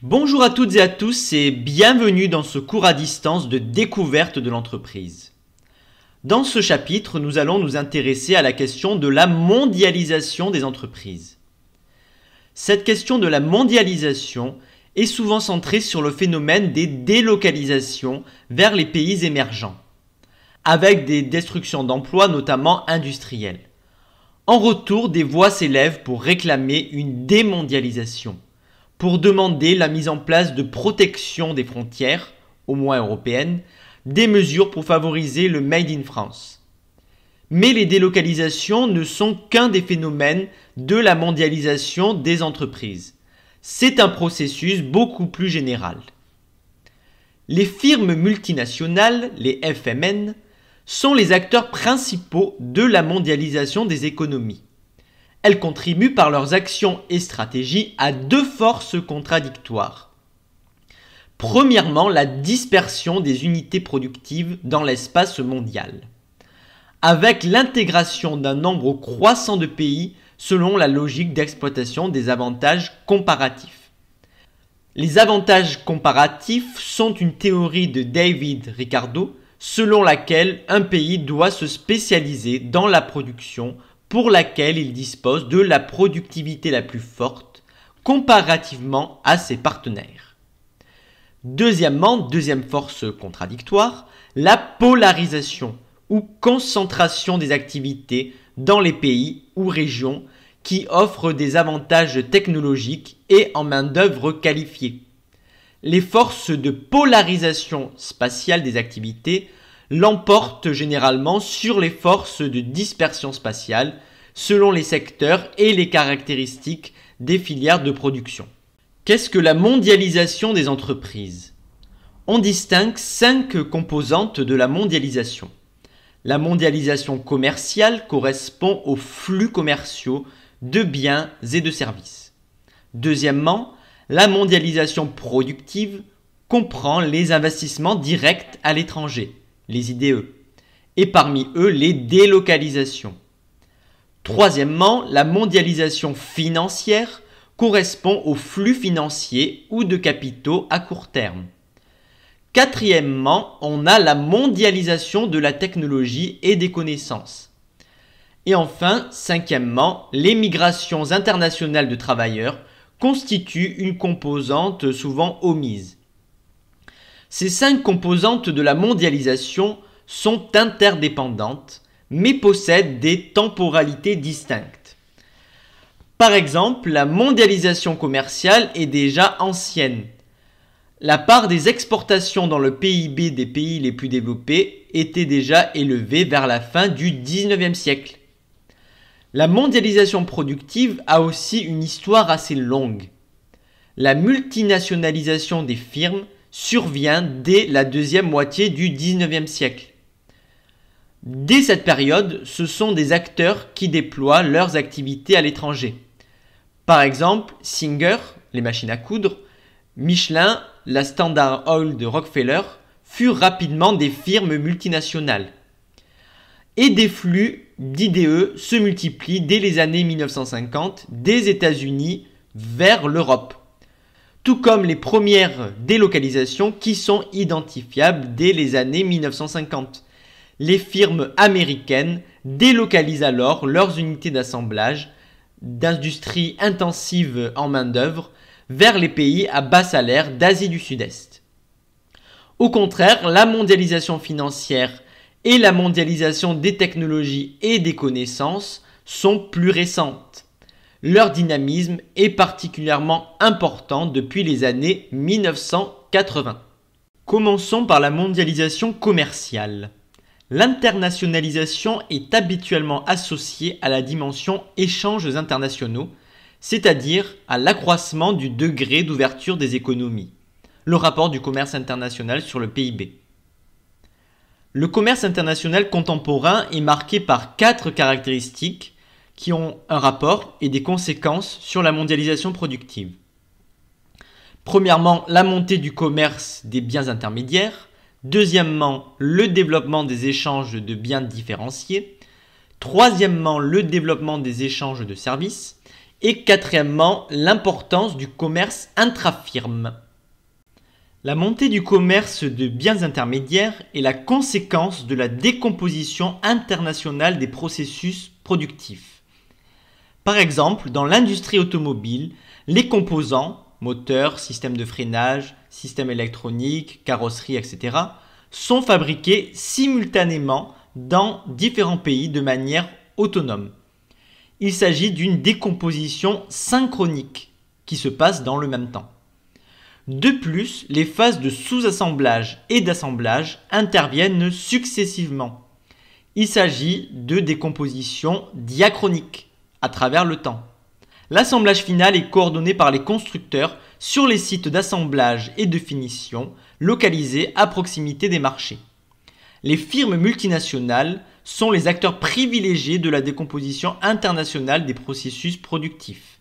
Bonjour à toutes et à tous et bienvenue dans ce cours à distance de découverte de l'entreprise. Dans ce chapitre, nous allons nous intéresser à la question de la mondialisation des entreprises. Cette question de la mondialisation est souvent centrée sur le phénomène des délocalisations vers les pays émergents, avec des destructions d'emplois notamment industriels. En retour, des voix s'élèvent pour réclamer une démondialisation, pour demander la mise en place de protection des frontières, au moins européennes, des mesures pour favoriser le Made in France. Mais les délocalisations ne sont qu'un des phénomènes de la mondialisation des entreprises. C'est un processus beaucoup plus général. Les firmes multinationales, les FMN, sont les acteurs principaux de la mondialisation des économies. Elles contribuent par leurs actions et stratégies à deux forces contradictoires. Premièrement, la dispersion des unités productives dans l'espace mondial, avec l'intégration d'un nombre croissant de pays selon la logique d'exploitation des avantages comparatifs. Les avantages comparatifs sont une théorie de David Ricardo selon laquelle un pays doit se spécialiser dans la production pour laquelle il dispose de la productivité la plus forte comparativement à ses partenaires. Deuxièmement, deuxième force contradictoire, la polarisation ou concentration des activités dans les pays ou régions qui offrent des avantages technologiques et en main-d'œuvre qualifiée. Les forces de polarisation spatiale des activités l'emportent généralement sur les forces de dispersion spatiale selon les secteurs et les caractéristiques des filières de production. Qu'est-ce que la mondialisation des entreprises ? On distingue 5 composantes de la mondialisation. La mondialisation commerciale correspond aux flux commerciaux de biens et de services. Deuxièmement, la mondialisation productive comprend les investissements directs à l'étranger, les IDE, et parmi eux les délocalisations. Troisièmement, la mondialisation financière correspond aux flux financiers ou de capitaux à court terme. Quatrièmement, on a la mondialisation de la technologie et des connaissances. Et enfin, cinquièmement, les migrations internationales de travailleurs constituent une composante souvent omise. Ces 5 composantes de la mondialisation sont interdépendantes, mais possèdent des temporalités distinctes. Par exemple, la mondialisation commerciale est déjà ancienne. La part des exportations dans le PIB des pays les plus développés était déjà élevée vers la fin du XIXe siècle. La mondialisation productive a aussi une histoire assez longue. La multinationalisation des firmes survient dès la deuxième moitié du XIXe siècle. Dès cette période, ce sont des acteurs qui déploient leurs activités à l'étranger. Par exemple, Singer, les machines à coudre, Michelin, la Standard Oil de Rockefeller furent rapidement des firmes multinationales. Et des flux d'IDE se multiplient dès les années 1950 des États-Unis vers l'Europe, tout comme les premières délocalisations qui sont identifiables dès les années 1950. Les firmes américaines délocalisent alors leurs unités d'assemblage d'industries intensives en main-d'œuvre vers les pays à bas salaire d'Asie du Sud-Est. Au contraire, la mondialisation financière et la mondialisation des technologies et des connaissances sont plus récentes. Leur dynamisme est particulièrement important depuis les années 1980. Commençons par la mondialisation commerciale. L'internationalisation est habituellement associée à la dimension échanges internationaux, c'est-à-dire à l'accroissement du degré d'ouverture des économies. Le rapport du commerce international sur le PIB. Le commerce international contemporain est marqué par 4 caractéristiques qui ont un rapport et des conséquences sur la mondialisation productive. Premièrement, la montée du commerce des biens intermédiaires. Deuxièmement, le développement des échanges de biens différenciés. Troisièmement, le développement des échanges de services. Et quatrièmement, l'importance du commerce intra-firme. La montée du commerce de biens intermédiaires est la conséquence de la décomposition internationale des processus productifs. Par exemple, dans l'industrie automobile, les composants, moteurs, systèmes de freinage, systèmes électroniques, carrosserie, etc., sont fabriqués simultanément dans différents pays de manière autonome. Il s'agit d'une décomposition synchronique qui se passe dans le même temps. De plus, les phases de sous-assemblage et d'assemblage interviennent successivement. Il s'agit de décomposition diachronique à travers le temps. L'assemblage final est coordonné par les constructeurs sur les sites d'assemblage et de finition localisés à proximité des marchés. Les firmes multinationales sont les acteurs privilégiés de la décomposition internationale des processus productifs.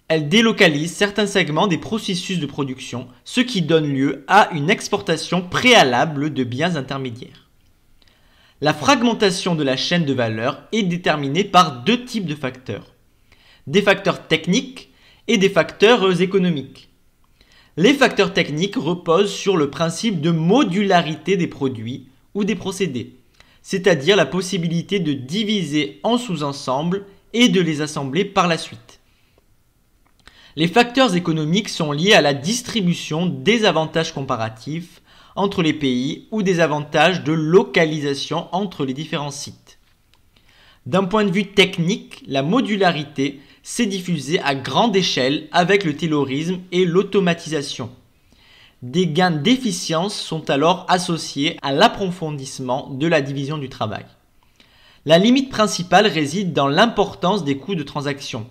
Elles délocalisent certains segments des processus de production, ce qui donne lieu à une exportation préalable de biens intermédiaires. La fragmentation de la chaîne de valeur est déterminée par deux types de facteurs. Des facteurs techniques et des facteurs économiques. Les facteurs techniques reposent sur le principe de modularité des produits ou des procédés, c'est-à-dire la possibilité de diviser en sous-ensembles et de les assembler par la suite. Les facteurs économiques sont liés à la distribution des avantages comparatifs entre les pays ou des avantages de localisation entre les différents sites. D'un point de vue technique, la modularité s'est diffusée à grande échelle avec le taylorisme et l'automatisation. Des gains d'efficience sont alors associés à l'approfondissement de la division du travail. La limite principale réside dans l'importance des coûts de transaction.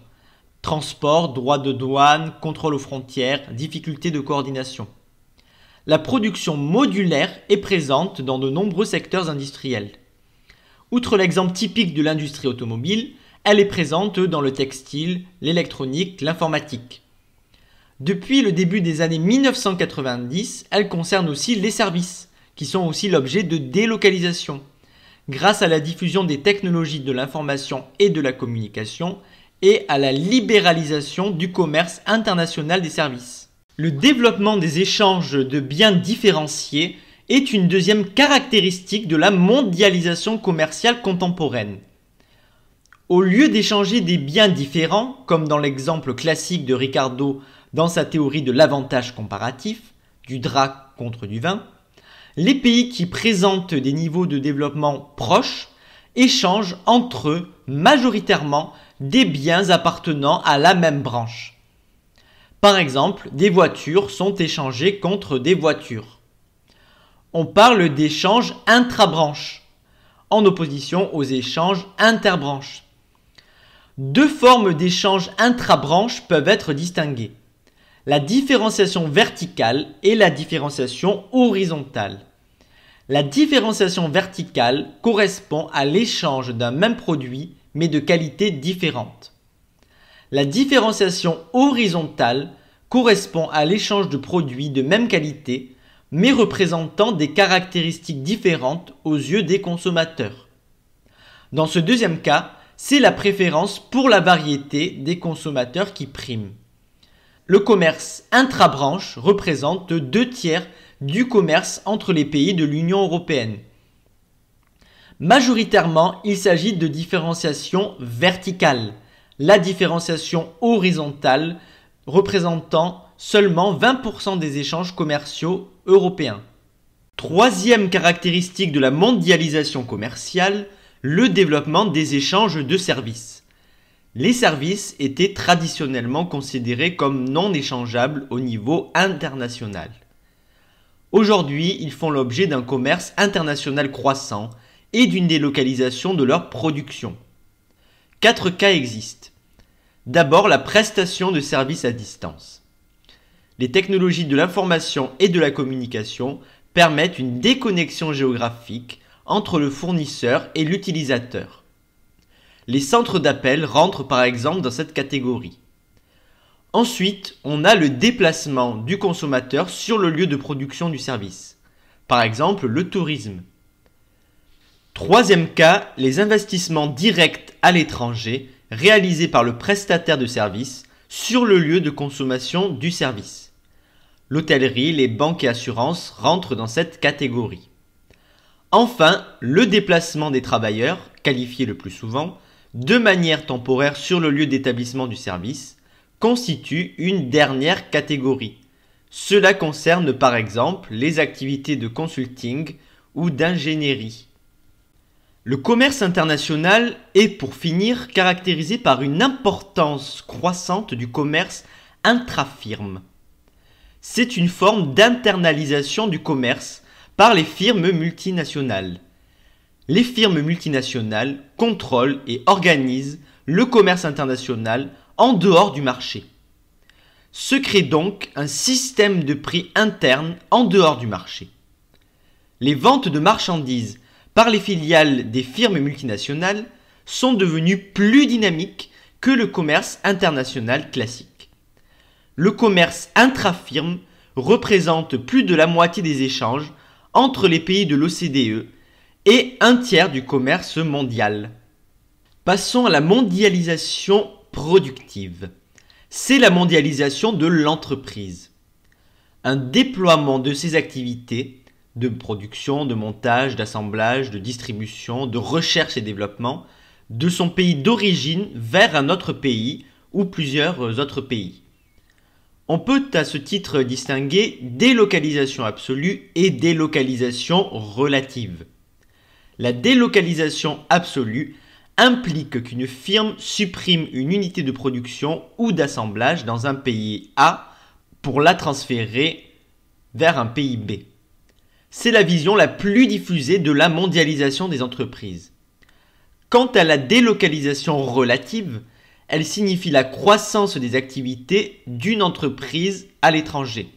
Transport, droits de douane, contrôle aux frontières, difficultés de coordination. La production modulaire est présente dans de nombreux secteurs industriels. Outre l'exemple typique de l'industrie automobile, elle est présente dans le textile, l'électronique, l'informatique. Depuis le début des années 1990, elle concerne aussi les services, qui sont aussi l'objet de délocalisation, grâce à la diffusion des technologies de l'information et de la communication et à la libéralisation du commerce international des services. Le développement des échanges de biens différenciés est une deuxième caractéristique de la mondialisation commerciale contemporaine. Au lieu d'échanger des biens différents, comme dans l'exemple classique de Ricardo dans sa théorie de l'avantage comparatif, du drap contre du vin, les pays qui présentent des niveaux de développement proches échangent entre eux majoritairement des biens appartenant à la même branche. Par exemple, des voitures sont échangées contre des voitures. On parle d'échanges intra-branches, en opposition aux échanges interbranches. Deux formes d'échanges intra-branches peuvent être distinguées. La différenciation verticale et la différenciation horizontale. La différenciation verticale correspond à l'échange d'un même produit mais de qualité différente. La différenciation horizontale correspond à l'échange de produits de même qualité mais représentant des caractéristiques différentes aux yeux des consommateurs. Dans ce deuxième cas, c'est la préférence pour la variété des consommateurs qui prime. Le commerce intra-branche représente 2/3 du commerce entre les pays de l'Union européenne. Majoritairement, il s'agit de différenciation verticale, la différenciation horizontale représentant seulement 20% des échanges commerciaux européens. Troisième caractéristique de la mondialisation commerciale, le développement des échanges de services. Les services étaient traditionnellement considérés comme non échangeables au niveau international. Aujourd'hui, ils font l'objet d'un commerce international croissant et d'une délocalisation de leur production. 4 cas existent. D'abord, la prestation de services à distance. Les technologies de l'information et de la communication permettent une déconnexion géographique entre le fournisseur et l'utilisateur. Les centres d'appel rentrent par exemple dans cette catégorie. Ensuite, on a le déplacement du consommateur sur le lieu de production du service. Par exemple, le tourisme. Troisième cas, les investissements directs à l'étranger réalisé par le prestataire de service sur le lieu de consommation du service. L'hôtellerie, les banques et assurances rentrent dans cette catégorie. Enfin, le déplacement des travailleurs, qualifié le plus souvent, de manière temporaire sur le lieu d'établissement du service, constitue une dernière catégorie. Cela concerne par exemple les activités de consulting ou d'ingénierie. Le commerce international est, pour finir, caractérisé par une importance croissante du commerce intra-firme. C'est une forme d'internalisation du commerce par les firmes multinationales. Les firmes multinationales contrôlent et organisent le commerce international en dehors du marché. Se crée donc un système de prix interne en dehors du marché. Les ventes de marchandises par les filiales des firmes multinationales sont devenues plus dynamiques que le commerce international classique. Le commerce intra-firme représente plus de la moitié des échanges entre les pays de l'OCDE et un tiers du commerce mondial. Passons à la mondialisation productive. C'est la mondialisation de l'entreprise. Un déploiement de ses activités de production, de montage, d'assemblage, de distribution, de recherche et développement de son pays d'origine vers un autre pays ou plusieurs autres pays. On peut à ce titre distinguer délocalisation absolue et délocalisation relative. La délocalisation absolue implique qu'une firme supprime une unité de production ou d'assemblage dans un pays A pour la transférer vers un pays B. C'est la vision la plus diffusée de la mondialisation des entreprises. Quant à la délocalisation relative, elle signifie la croissance des activités d'une entreprise à l'étranger.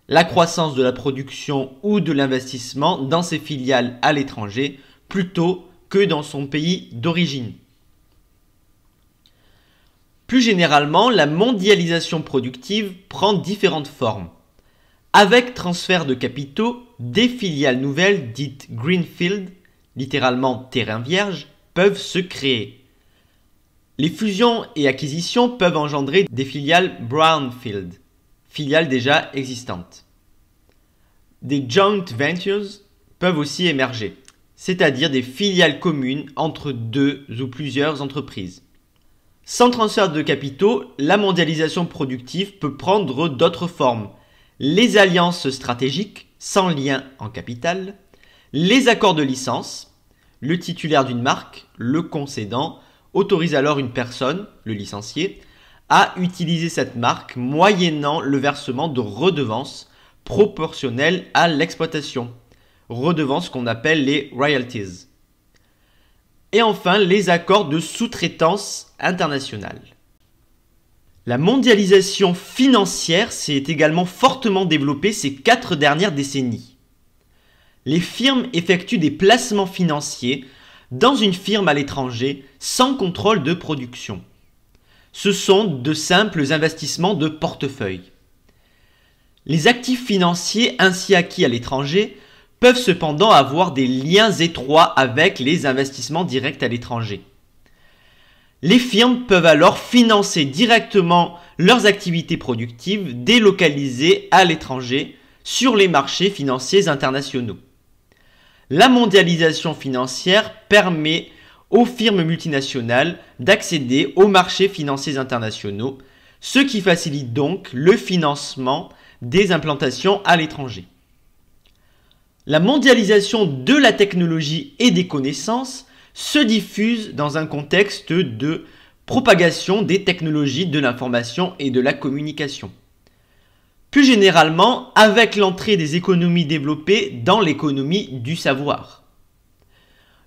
La croissance de la production ou de l'investissement dans ses filiales à l'étranger plutôt que dans son pays d'origine. Plus généralement, la mondialisation productive prend différentes formes. Avec transfert de capitaux, des filiales nouvelles dites Greenfield, littéralement terrain vierge, peuvent se créer. Les fusions et acquisitions peuvent engendrer des filiales Brownfield, filiales déjà existantes. Des joint ventures peuvent aussi émerger, c'est-à-dire des filiales communes entre deux ou plusieurs entreprises. Sans transfert de capitaux, la mondialisation productive peut prendre d'autres formes. Les alliances stratégiques, sans lien en capital, les accords de licence, le titulaire d'une marque, le concédant, autorise alors une personne, le licencié, à utiliser cette marque moyennant le versement de redevances proportionnelles à l'exploitation, redevances qu'on appelle les royalties. Et enfin, les accords de sous-traitance internationale. La mondialisation financière s'est également fortement développée ces 4 dernières décennies. Les firmes effectuent des placements financiers dans une firme à l'étranger sans contrôle de production. Ce sont de simples investissements de portefeuille. Les actifs financiers ainsi acquis à l'étranger peuvent cependant avoir des liens étroits avec les investissements directs à l'étranger. Les firmes peuvent alors financer directement leurs activités productives délocalisées à l'étranger sur les marchés financiers internationaux. La mondialisation financière permet aux firmes multinationales d'accéder aux marchés financiers internationaux, ce qui facilite donc le financement des implantations à l'étranger. La mondialisation de la technologie et des connaissances se diffuse dans un contexte de propagation des technologies de l'information et de la communication. Plus généralement, avec l'entrée des économies développées dans l'économie du savoir.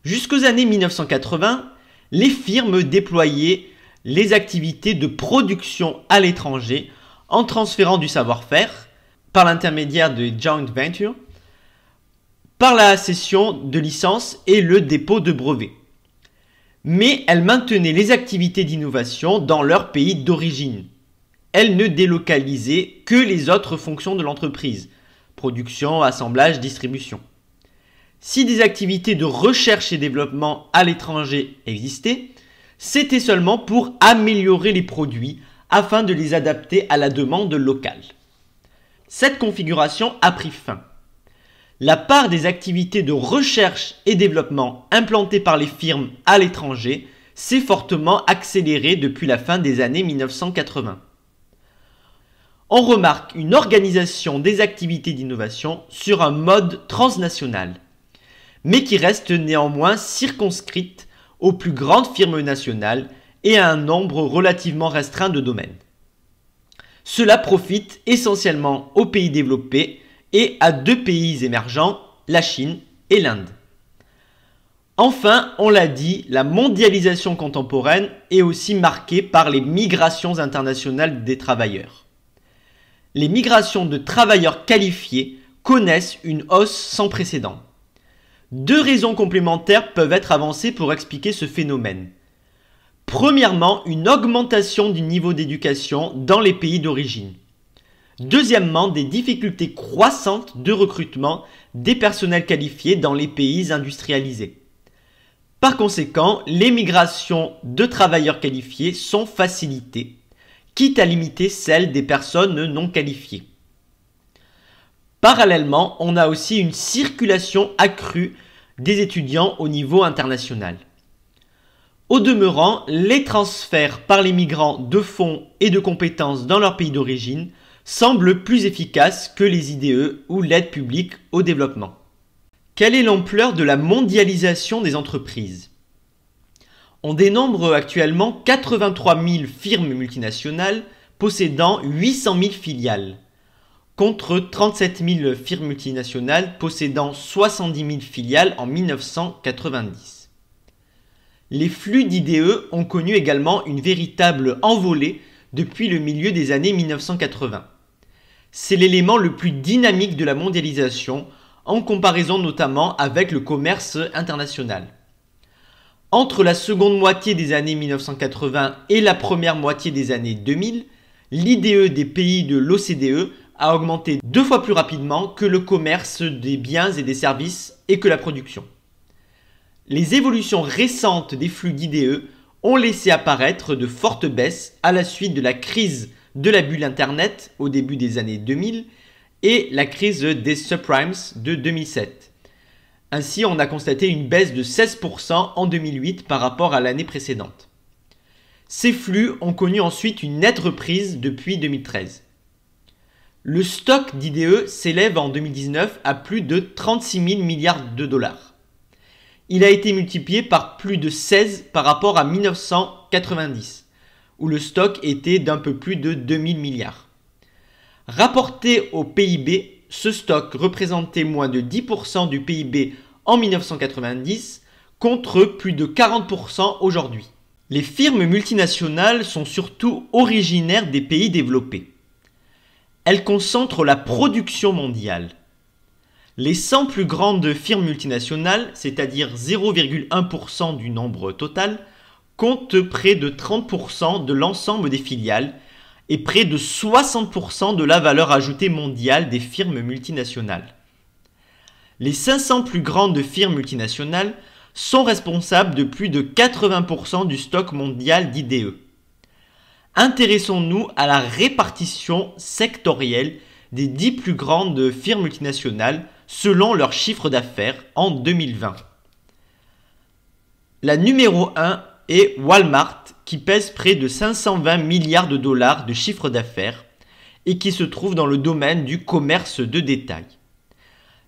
Jusqu'aux années 1980, les firmes déployaient les activités de production à l'étranger en transférant du savoir-faire par l'intermédiaire de joint ventures, par la cession de licences et le dépôt de brevets. Mais elles maintenaient les activités d'innovation dans leur pays d'origine. Elles ne délocalisaient que les autres fonctions de l'entreprise, production, assemblage, distribution. Si des activités de recherche et développement à l'étranger existaient, C'était seulement pour améliorer les produits afin de les adapter à la demande locale. Cette configuration a pris fin. La part des activités de recherche et développement implantées par les firmes à l'étranger s'est fortement accélérée depuis la fin des années 1980. On remarque une organisation des activités d'innovation sur un mode transnational, mais qui reste néanmoins circonscrite aux plus grandes firmes nationales et à un nombre relativement restreint de domaines. Cela profite essentiellement aux pays développés et à deux pays émergents, la Chine et l'Inde. Enfin, on l'a dit, la mondialisation contemporaine est aussi marquée par les migrations internationales des travailleurs. Les migrations de travailleurs qualifiés connaissent une hausse sans précédent. Deux raisons complémentaires peuvent être avancées pour expliquer ce phénomène. Premièrement, une augmentation du niveau d'éducation dans les pays d'origine. Deuxièmement, des difficultés croissantes de recrutement des personnels qualifiés dans les pays industrialisés. Par conséquent, les migrations de travailleurs qualifiés sont facilitées, quitte à limiter celles des personnes non qualifiées. Parallèlement, on a aussi une circulation accrue des étudiants au niveau international. Au demeurant, les transferts par les migrants de fonds et de compétences dans leur pays d'origine semblent plus efficaces que les IDE ou l'aide publique au développement. Quelle est l'ampleur de la mondialisation des entreprises ? On dénombre actuellement 83 000 firmes multinationales possédant 800 000 filiales, contre 37 000 firmes multinationales possédant 70 000 filiales en 1990. Les flux d'IDE ont connu également une véritable envolée depuis le milieu des années 1980. C'est l'élément le plus dynamique de la mondialisation, en comparaison notamment avec le commerce international. Entre la seconde moitié des années 1980 et la première moitié des années 2000, l'IDE des pays de l'OCDE a augmenté 2 fois plus rapidement que le commerce des biens et des services et que la production. Les évolutions récentes des flux d'IDE ont laissé apparaître de fortes baisses à la suite de la crise de la bulle Internet au début des années 2000 et la crise des subprimes de 2007. Ainsi, on a constaté une baisse de 16% en 2008 par rapport à l'année précédente. Ces flux ont connu ensuite une nette reprise depuis 2013. Le stock d'IDE s'élève en 2019 à plus de 36 000 milliards de dollars. Il a été multiplié par plus de 16 par rapport à 1990, où le stock était d'un peu plus de 2 000 milliards. Rapporté au PIB, ce stock représentait moins de 10% du PIB en 1990 contre plus de 40% aujourd'hui. Les firmes multinationales sont surtout originaires des pays développés. Elles concentrent la production mondiale. Les 100 plus grandes firmes multinationales, c'est-à-dire 0,1% du nombre total, comptent près de 30% de l'ensemble des filiales et près de 60% de la valeur ajoutée mondiale des firmes multinationales. Les 500 plus grandes firmes multinationales sont responsables de plus de 80% du stock mondial d'IDE. Intéressons-nous à la répartition sectorielle des 10 plus grandes firmes multinationales selon leur chiffre d'affaires en 2020. La numéro 1 est Walmart, qui pèse près de 520 milliards de dollars de chiffre d'affaires et qui se trouve dans le domaine du commerce de détail.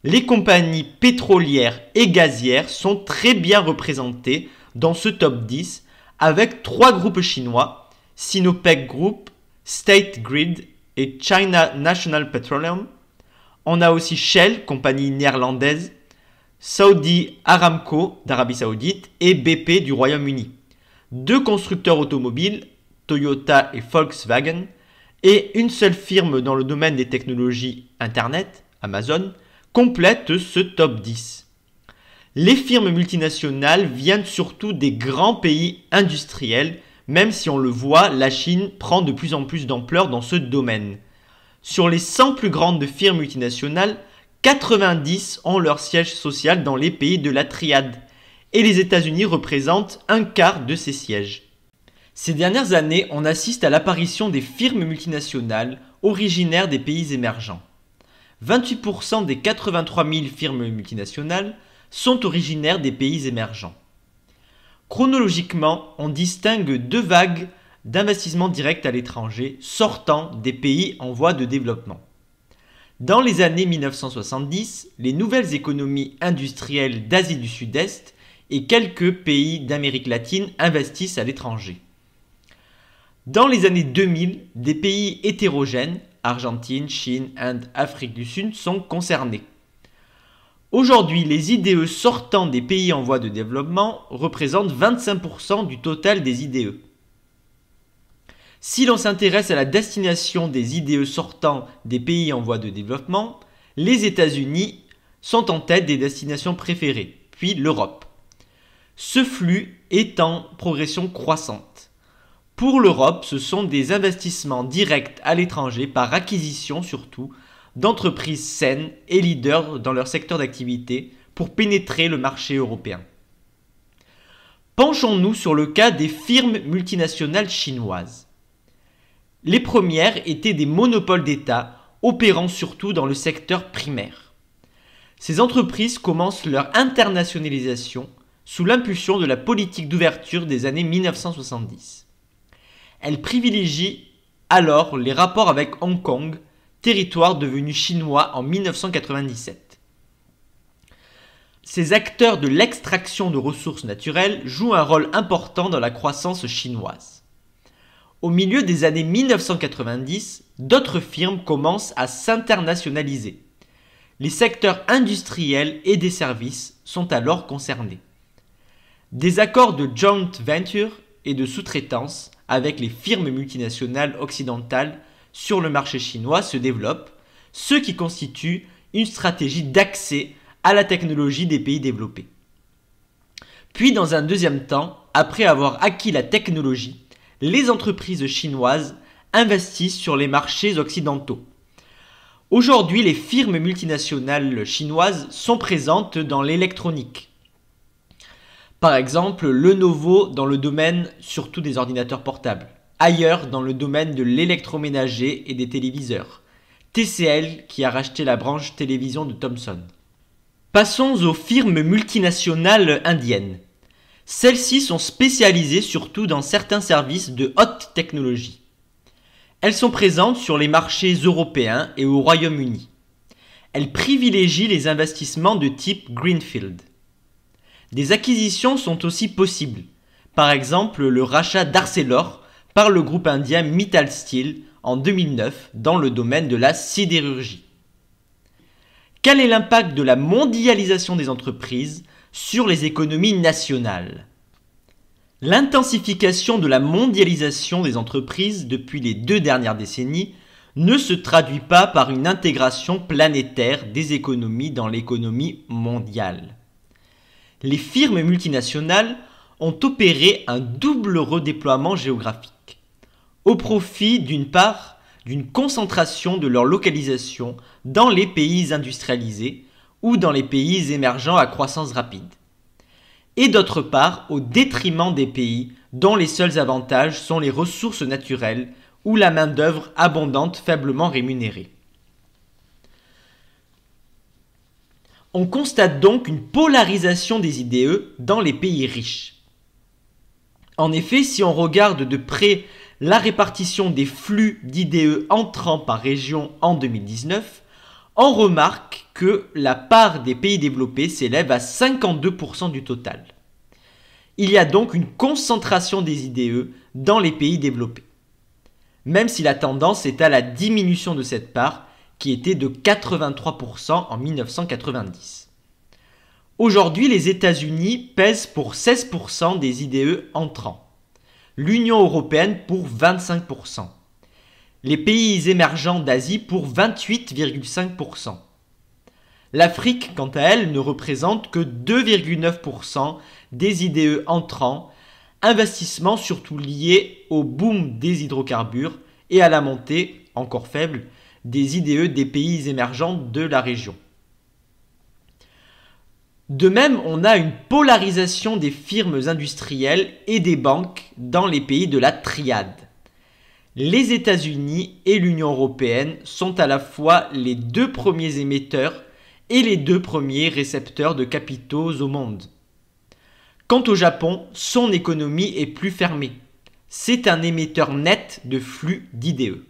Les compagnies pétrolières et gazières sont très bien représentées dans ce top 10 avec 3 groupes chinois, Sinopec Group, State Grid et China National Petroleum. On a aussi Shell, compagnie néerlandaise, Saudi Aramco d'Arabie Saoudite et BP du Royaume-Uni. 2 constructeurs automobiles, Toyota et Volkswagen, et une seule firme dans le domaine des technologies Internet, Amazon, complètent ce top 10. Les firmes multinationales viennent surtout des grands pays industriels, même si on le voit, la Chine prend de plus en plus d'ampleur dans ce domaine. Sur les 100 plus grandes firmes multinationales, 90 ont leur siège social dans les pays de la triade et les États-Unis représentent un quart de ces sièges. Ces dernières années, on assiste à l'apparition des firmes multinationales originaires des pays émergents. 28% des 83 000 firmes multinationales sont originaires des pays émergents. Chronologiquement, on distingue deux vagues d'investissements directs à l'étranger sortant des pays en voie de développement. Dans les années 1970, les nouvelles économies industrielles d'Asie du Sud-Est et quelques pays d'Amérique latine investissent à l'étranger. Dans les années 2000, des pays hétérogènes, Argentine, Chine, Inde, Afrique du Sud, sont concernés. Aujourd'hui, les IDE sortant des pays en voie de développement représentent 25% du total des IDE. Si l'on s'intéresse à la destination des IDE sortant des pays en voie de développement, les États-Unis sont en tête des destinations préférées, puis l'Europe. Ce flux est en progression croissante. Pour l'Europe, ce sont des investissements directs à l'étranger par acquisition surtout d'entreprises saines et leaders dans leur secteur d'activité pour pénétrer le marché européen. Penchons-nous sur le cas des firmes multinationales chinoises. Les premières étaient des monopoles d'État opérant surtout dans le secteur primaire. Ces entreprises commencent leur internationalisation sous l'impulsion de la politique d'ouverture des années 1970. Elles privilégient alors les rapports avec Hong Kong, territoire devenu chinois en 1997. Ces acteurs de l'extraction de ressources naturelles jouent un rôle important dans la croissance chinoise. Au milieu des années 1990, d'autres firmes commencent à s'internationaliser. Les secteurs industriels et des services sont alors concernés. Des accords de joint venture et de sous-traitance avec les firmes multinationales occidentales sur le marché chinois se développent, ce qui constitue une stratégie d'accès à la technologie des pays développés. Puis dans un deuxième temps, après avoir acquis la technologie, les entreprises chinoises investissent sur les marchés occidentaux. Aujourd'hui, les firmes multinationales chinoises sont présentes dans l'électronique. Par exemple, Lenovo dans le domaine surtout des ordinateurs portables, ailleurs dans le domaine de l'électroménager et des téléviseurs, TCL qui a racheté la branche télévision de Thomson. Passons aux firmes multinationales indiennes. Celles-ci sont spécialisées surtout dans certains services de haute technologie. Elles sont présentes sur les marchés européens et au Royaume-Uni. Elles privilégient les investissements de type Greenfield. Des acquisitions sont aussi possibles, par exemple le rachat d'Arcelor par le groupe indien Mittal Steel en 2009 dans le domaine de la sidérurgie. Quel est l'impact de la mondialisation des entreprises sur les économies nationales? L'intensification de la mondialisation des entreprises depuis les 2 dernières décennies ne se traduit pas par une intégration planétaire des économies dans l'économie mondiale. Les firmes multinationales ont opéré un double redéploiement géographique, au profit d'une part d'une concentration de leur localisation dans les pays industrialisés ou dans les pays émergents à croissance rapide, et d'autre part au détriment des pays dont les seuls avantages sont les ressources naturelles ou la main-d'œuvre abondante faiblement rémunérée. On constate donc une polarisation des IDE dans les pays riches. En effet, si on regarde de près la répartition des flux d'IDE entrants par région en 2019, on remarque que la part des pays développés s'élève à 52% du total. Il y a donc une concentration des IDE dans les pays développés, même si la tendance est à la diminution de cette part qui était de 83% en 1990. Aujourd'hui, les États-Unis pèsent pour 16% des IDE entrants, l'Union européenne pour 25%, les pays émergents d'Asie pour 28,5%. L'Afrique, quant à elle, ne représente que 2,9% des IDE entrants, investissements surtout liés au boom des hydrocarbures et à la montée, encore faible, des IDE des pays émergents de la région. De même, on a une polarisation des firmes industrielles et des banques dans les pays de la triade. Les États-Unis et l'Union européenne sont à la fois les deux premiers émetteurs et les deux premiers récepteurs de capitaux au monde. Quant au Japon, son économie est plus fermée. C'est un émetteur net de flux d'IDE.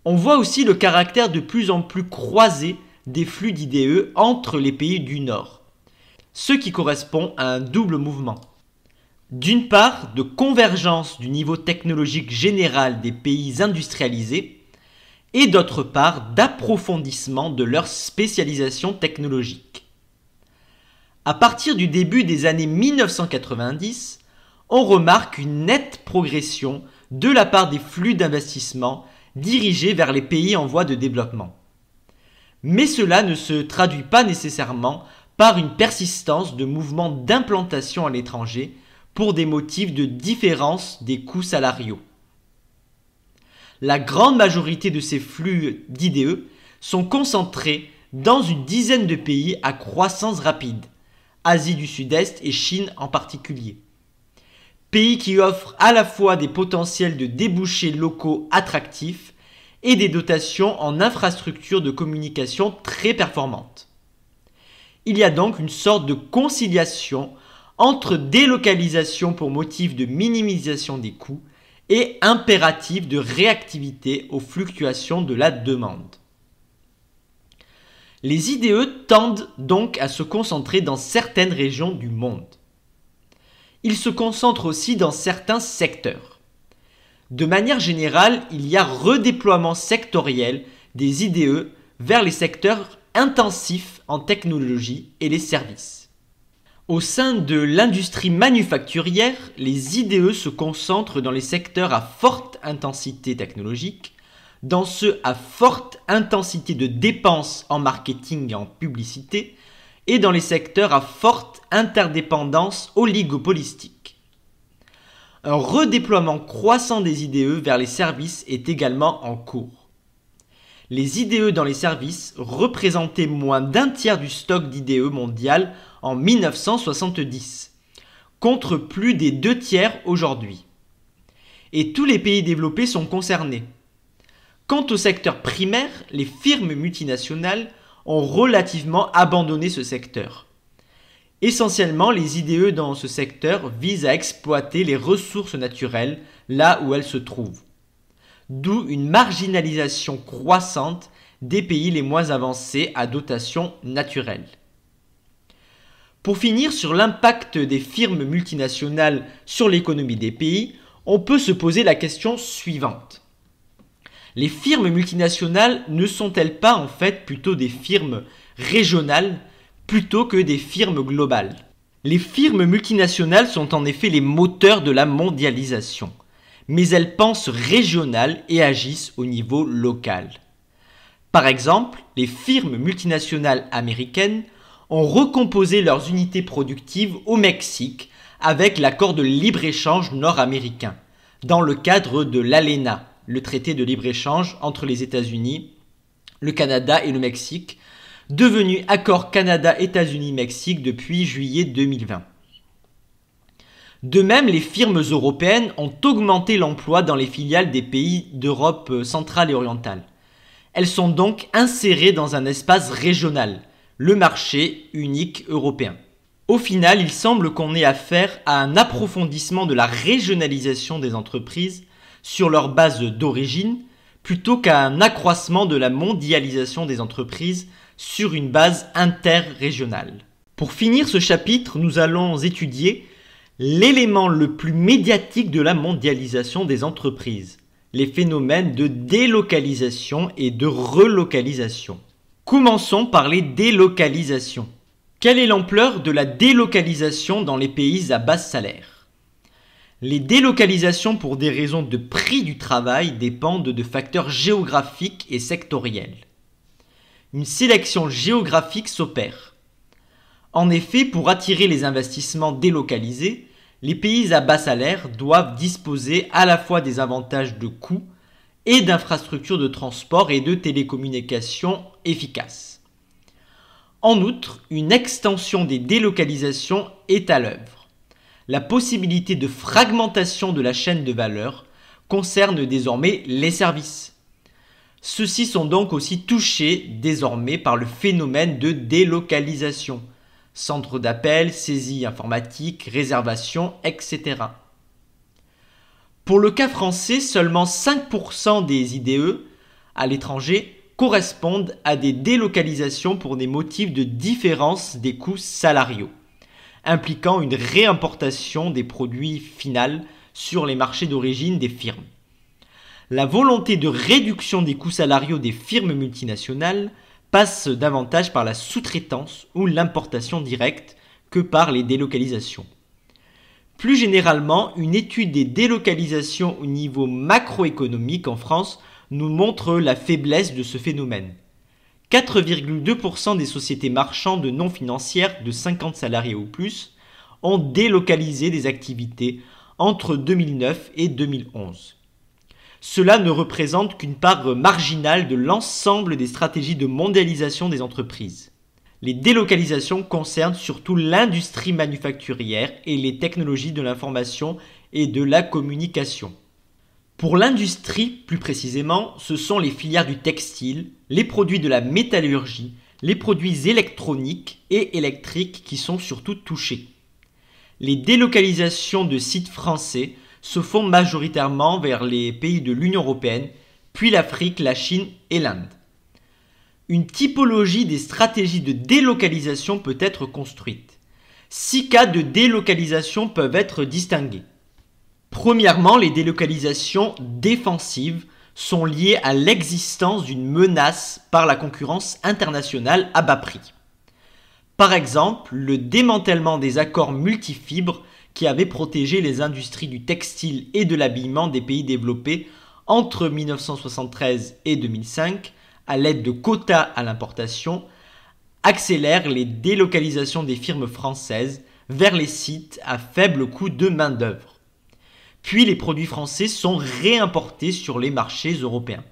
On voit aussi le caractère de plus en plus croisé des flux d'IDE entre les pays du Nord, ce qui correspond à un double mouvement. D'une part, de convergence du niveau technologique général des pays industrialisés, et d'autre part, d'approfondissement de leur spécialisation technologique. À partir du début des années 1990, on remarque une nette progression de la part des flux d'investissement dirigés vers les pays en voie de développement. Mais cela ne se traduit pas nécessairement par une persistance de mouvements d'implantation à l'étranger pour des motifs de différence des coûts salariaux. La grande majorité de ces flux d'IDE sont concentrés dans une dizaine de pays à croissance rapide, Asie du Sud-Est et Chine en particulier. Pays qui offrent à la fois des potentiels de débouchés locaux attractifs et des dotations en infrastructures de communication très performantes. Il y a donc une sorte de conciliation entre délocalisation pour motif de minimisation des coûts et impératif de réactivité aux fluctuations de la demande. Les IDE tendent donc à se concentrer dans certaines régions du monde. Ils se concentrent aussi dans certains secteurs. De manière générale, il y a redéploiement sectoriel des IDE vers les secteurs intensifs en technologie et les services. Au sein de l'industrie manufacturière, les IDE se concentrent dans les secteurs à forte intensité technologique, dans ceux à forte intensité de dépenses en marketing et en publicité, et dans les secteurs à forte interdépendance oligopolistique. Un redéploiement croissant des IDE vers les services est également en cours. Les IDE dans les services représentaient moins d'un tiers du stock d'IDE mondial en 1970, contre plus des 2 tiers aujourd'hui. Et tous les pays développés sont concernés. Quant au secteur primaire, les firmes multinationales ont relativement abandonné ce secteur. Essentiellement, les IDE dans ce secteur visent à exploiter les ressources naturelles là où elles se trouvent. D'où une marginalisation croissante des pays les moins avancés à dotation naturelle. Pour finir sur l'impact des firmes multinationales sur l'économie des pays, on peut se poser la question suivante. Les firmes multinationales ne sont-elles pas en fait plutôt des firmes régionales plutôt que des firmes globales? Les firmes multinationales sont en effet les moteurs de la mondialisation, mais elles pensent régional et agissent au niveau local. Par exemple, les firmes multinationales américaines ont recomposé leurs unités productives au Mexique avec l'accord de libre-échange nord-américain, dans le cadre de l'ALENA, le traité de libre-échange entre les États-Unis, le Canada et le Mexique, devenu accord Canada-États-Unis-Mexique depuis juillet 2020. De même, les firmes européennes ont augmenté l'emploi dans les filiales des pays d'Europe centrale et orientale. Elles sont donc insérées dans un espace régional, le marché unique européen. Au final, il semble qu'on ait affaire à un approfondissement de la régionalisation des entreprises sur leur base d'origine, plutôt qu'à un accroissement de la mondialisation des entreprises sur une base interrégionale. Pour finir ce chapitre, nous allons étudier l'élément le plus médiatique de la mondialisation des entreprises, les phénomènes de délocalisation et de relocalisation. Commençons par les délocalisations. Quelle est l'ampleur de la délocalisation dans les pays à bas salaire? Les délocalisations pour des raisons de prix du travail dépendent de facteurs géographiques et sectoriels. Une sélection géographique s'opère. En effet, pour attirer les investissements délocalisés, les pays à bas salaire doivent disposer à la fois des avantages de coûts et d'infrastructures de transport et de télécommunications efficaces. En outre, une extension des délocalisations est à l'œuvre. La possibilité de fragmentation de la chaîne de valeur concerne désormais les services. Ceux-ci sont donc aussi touchés désormais par le phénomène de délocalisation. Centres d'appel, saisie informatique, réservation, etc. Pour le cas français, seulement 5% des IDE à l'étranger correspondent à des délocalisations pour des motifs de différence des coûts salariaux, impliquant une réimportation des produits finals sur les marchés d'origine des firmes. La volonté de réduction des coûts salariaux des firmes multinationales passe davantage par la sous-traitance ou l'importation directe que par les délocalisations. Plus généralement, une étude des délocalisations au niveau macroéconomique en France nous montre la faiblesse de ce phénomène. 4,2% des sociétés marchandes non financières de 50 salariés ou plus ont délocalisé des activités entre 2009 et 2011. Cela ne représente qu'une part marginale de l'ensemble des stratégies de mondialisation des entreprises. Les délocalisations concernent surtout l'industrie manufacturière et les technologies de l'information et de la communication. Pour l'industrie, plus précisément, ce sont les filières du textile, les produits de la métallurgie, les produits électroniques et électriques qui sont surtout touchés. Les délocalisations de sites français se font majoritairement vers les pays de l'Union européenne, puis l'Afrique, la Chine et l'Inde. Une typologie des stratégies de délocalisation peut être construite. 6 cas de délocalisation peuvent être distingués. Premièrement, les délocalisations défensives sont liées à l'existence d'une menace par la concurrence internationale à bas prix. Par exemple, le démantèlement des accords multifibres qui avaient protégé les industries du textile et de l'habillement des pays développés entre 1973 et 2005 à l'aide de quotas à l'importation, accélère les délocalisations des firmes françaises vers les sites à faible coût de main-d'œuvre. Puis les produits français sont réimportés sur les marchés européens.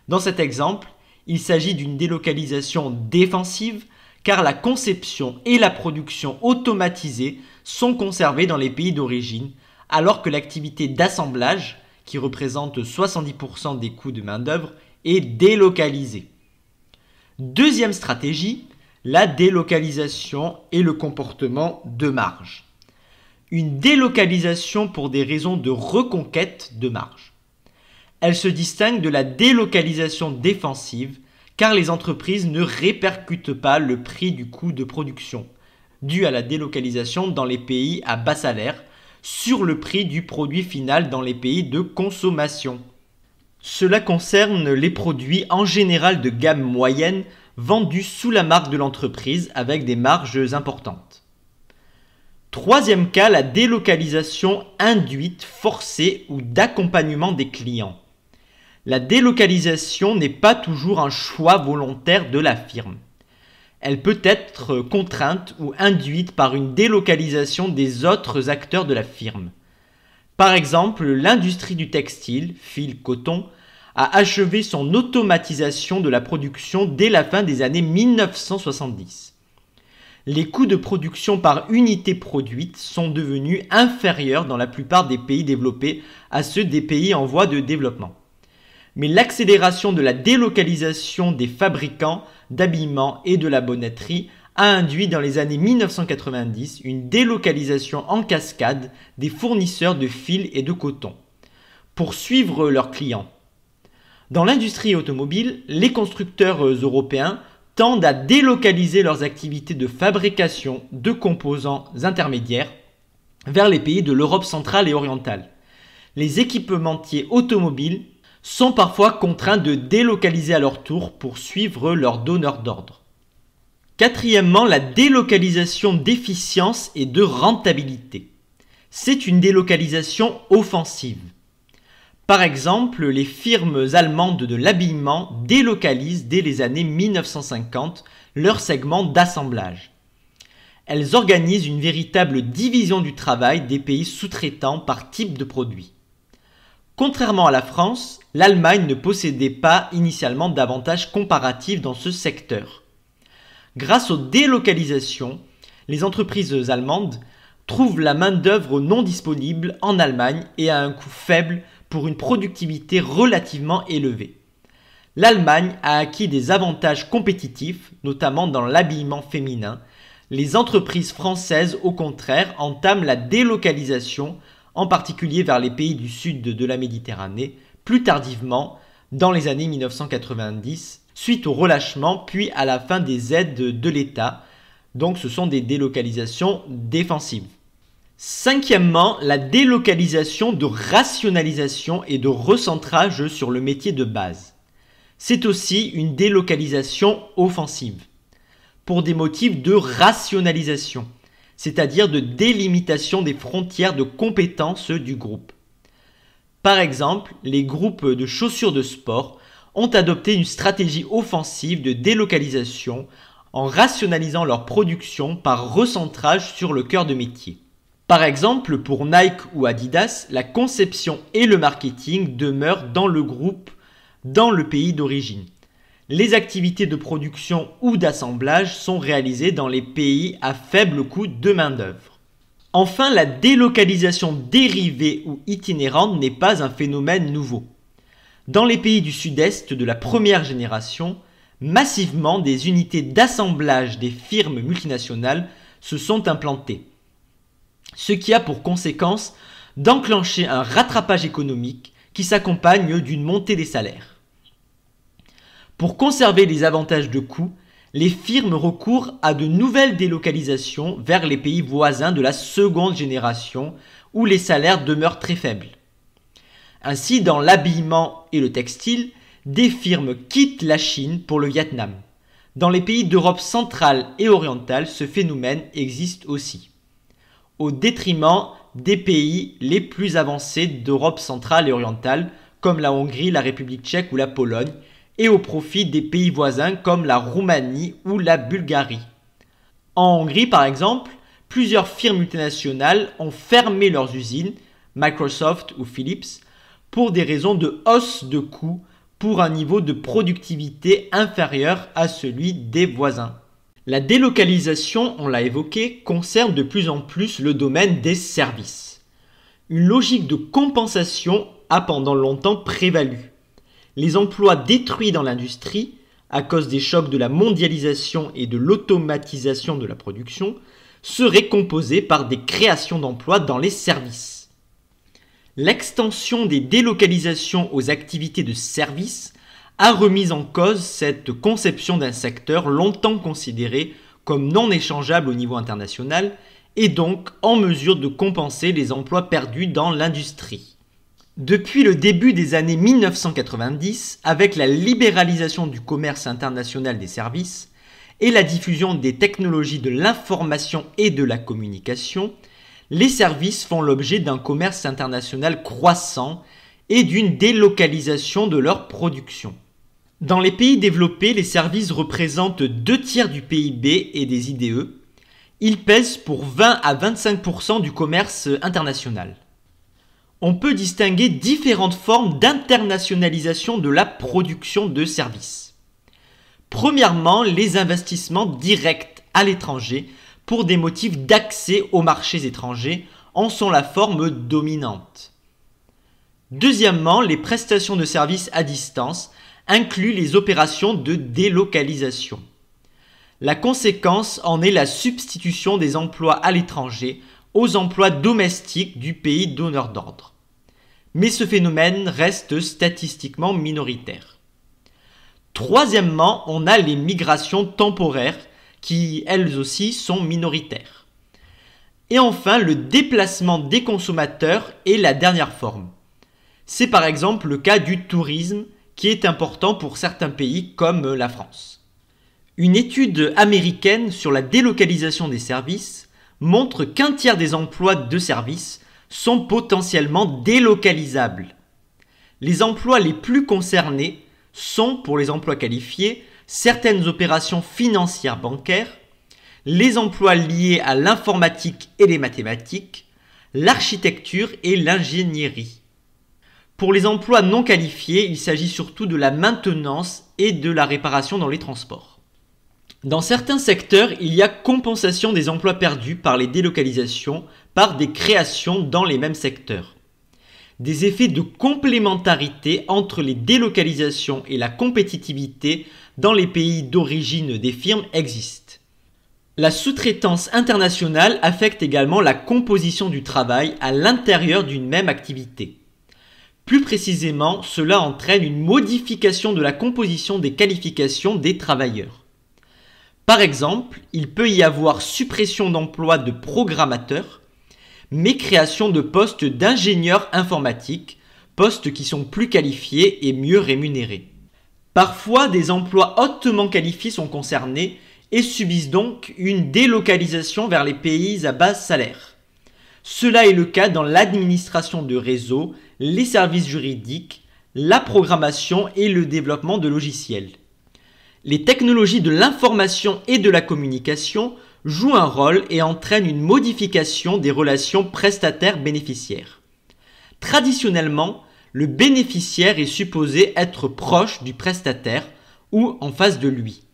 Dans cet exemple, il s'agit d'une délocalisation défensive car la conception et la production automatisées sont conservées dans les pays d'origine alors que l'activité d'assemblage, qui représente 70% des coûts de main-d'œuvre, est délocalisée. Deuxième stratégie, la délocalisation et le comportement de marge. Une délocalisation pour des raisons de reconquête de marge. Elle se distingue de la délocalisation défensive car les entreprises ne répercutent pas le prix du coût de production, dû à la délocalisation dans les pays à bas salaire, sur le prix du produit final dans les pays de consommation. Cela concerne les produits en général de gamme moyenne vendus sous la marque de l'entreprise avec des marges importantes. Troisième cas, la délocalisation induite, forcée ou d'accompagnement des clients. La délocalisation n'est pas toujours un choix volontaire de la firme. Elle peut être contrainte ou induite par une délocalisation des autres acteurs de la firme. Par exemple, l'industrie du textile, fil coton, a achevé son automatisation de la production dès la fin des années 1970. Les coûts de production par unité produite sont devenus inférieurs dans la plupart des pays développés à ceux des pays en voie de développement. Mais l'accélération de la délocalisation des fabricants d'habillement et de la bonneterie a induit dans les années 1990 une délocalisation en cascade des fournisseurs de fil et de coton pour suivre leurs clients. Dans l'industrie automobile, les constructeurs européens tendent à délocaliser leurs activités de fabrication de composants intermédiaires vers les pays de l'Europe centrale et orientale. Les équipementiers automobiles sont parfois contraints de délocaliser à leur tour pour suivre leurs donneurs d'ordre. Quatrièmement, la délocalisation d'efficience et de rentabilité. C'est une délocalisation offensive. Par exemple, les firmes allemandes de l'habillement délocalisent dès les années 1950 leur segment d'assemblage. Elles organisent une véritable division du travail des pays sous-traitants par type de produit. Contrairement à la France, l'Allemagne ne possédait pas initialement d'avantages comparatifs dans ce secteur. Grâce aux délocalisations, les entreprises allemandes trouvent la main-d'œuvre non disponible en Allemagne et à un coût faible pour une productivité relativement élevée. L'Allemagne a acquis des avantages compétitifs, notamment dans l'habillement féminin. Les entreprises françaises, au contraire, entament la délocalisation, en particulier vers les pays du sud de la Méditerranée, plus tardivement, dans les années 1990, suite au relâchement puis à la fin des aides de l'État. Donc ce sont des délocalisations défensives. Cinquièmement, la délocalisation de rationalisation et de recentrage sur le métier de base. C'est aussi une délocalisation offensive, pour des motifs de rationalisation, c'est-à-dire de délimitation des frontières de compétences du groupe. Par exemple, les groupes de chaussures de sport ont adopté une stratégie offensive de délocalisation en rationalisant leur production par recentrage sur le cœur de métier. Par exemple, pour Nike ou Adidas, la conception et le marketing demeurent dans le groupe, dans le pays d'origine. Les activités de production ou d'assemblage sont réalisées dans les pays à faible coût de main-d'œuvre. Enfin, la délocalisation dérivée ou itinérante n'est pas un phénomène nouveau. Dans les pays du sud-est de la première génération, massivement des unités d'assemblage des firmes multinationales se sont implantées, ce qui a pour conséquence d'enclencher un rattrapage économique qui s'accompagne d'une montée des salaires. Pour conserver les avantages de coût, les firmes recourent à de nouvelles délocalisations vers les pays voisins de la seconde génération où les salaires demeurent très faibles. Ainsi, dans l'habillement et le textile, des firmes quittent la Chine pour le Vietnam. Dans les pays d'Europe centrale et orientale, ce phénomène existe aussi, au détriment des pays les plus avancés d'Europe centrale et orientale, comme la Hongrie, la République tchèque ou la Pologne, et au profit des pays voisins comme la Roumanie ou la Bulgarie. En Hongrie, par exemple, plusieurs firmes multinationales ont fermé leurs usines, Microsoft ou Philips, pour des raisons de hausse de coûts pour un niveau de productivité inférieur à celui des voisins. La délocalisation, on l'a évoqué, concerne de plus en plus le domaine des services. Une logique de compensation a pendant longtemps prévalu. Les emplois détruits dans l'industrie, à cause des chocs de la mondialisation et de l'automatisation de la production, seraient composés par des créations d'emplois dans les services. L'extension des délocalisations aux activités de services a remis en cause cette conception d'un secteur longtemps considéré comme non échangeable au niveau international et donc en mesure de compenser les emplois perdus dans l'industrie. Depuis le début des années 1990, avec la libéralisation du commerce international des services et la diffusion des technologies de l'information et de la communication, les services font l'objet d'un commerce international croissant et d'une délocalisation de leur production. Dans les pays développés, les services représentent 2/3 du PIB et des IDE. Ils pèsent pour 20 à 25% du commerce international. On peut distinguer différentes formes d'internationalisation de la production de services. Premièrement, les investissements directs à l'étranger pour des motifs d'accès aux marchés étrangers en sont la forme dominante. Deuxièmement, les prestations de services à distance incluent les opérations de délocalisation. La conséquence en est la substitution des emplois à l'étranger aux emplois domestiques du pays donneur d'ordre. Mais ce phénomène reste statistiquement minoritaire. Troisièmement, on a les migrations temporaires qui, elles aussi, sont minoritaires. Et enfin, le déplacement des consommateurs est la dernière forme. C'est par exemple le cas du tourisme qui est important pour certains pays comme la France. Une étude américaine sur la délocalisation des services montre qu'un tiers des emplois de services sont potentiellement délocalisables. Les emplois les plus concernés sont, pour les emplois qualifiés, certaines opérations financières bancaires, les emplois liés à l'informatique et les mathématiques, l'architecture et l'ingénierie. Pour les emplois non qualifiés, il s'agit surtout de la maintenance et de la réparation dans les transports. Dans certains secteurs, il y a compensation des emplois perdus par les délocalisations par des créations dans les mêmes secteurs. Des effets de complémentarité entre les délocalisations et la compétitivité dans les pays d'origine des firmes existent. La sous-traitance internationale affecte également la composition du travail à l'intérieur d'une même activité. Plus précisément, cela entraîne une modification de la composition des qualifications des travailleurs. Par exemple, il peut y avoir suppression d'emplois de programmateurs, mais création de postes d'ingénieurs informatiques, postes qui sont plus qualifiés et mieux rémunérés. Parfois, des emplois hautement qualifiés sont concernés et subissent donc une délocalisation vers les pays à bas salaire. Cela est le cas dans l'administration de réseau, les services juridiques, la programmation et le développement de logiciels. Les technologies de l'information et de la communication jouent un rôle et entraînent une modification des relations prestataires-bénéficiaires. Traditionnellement, le bénéficiaire est supposé être proche du prestataire ou en face de lui.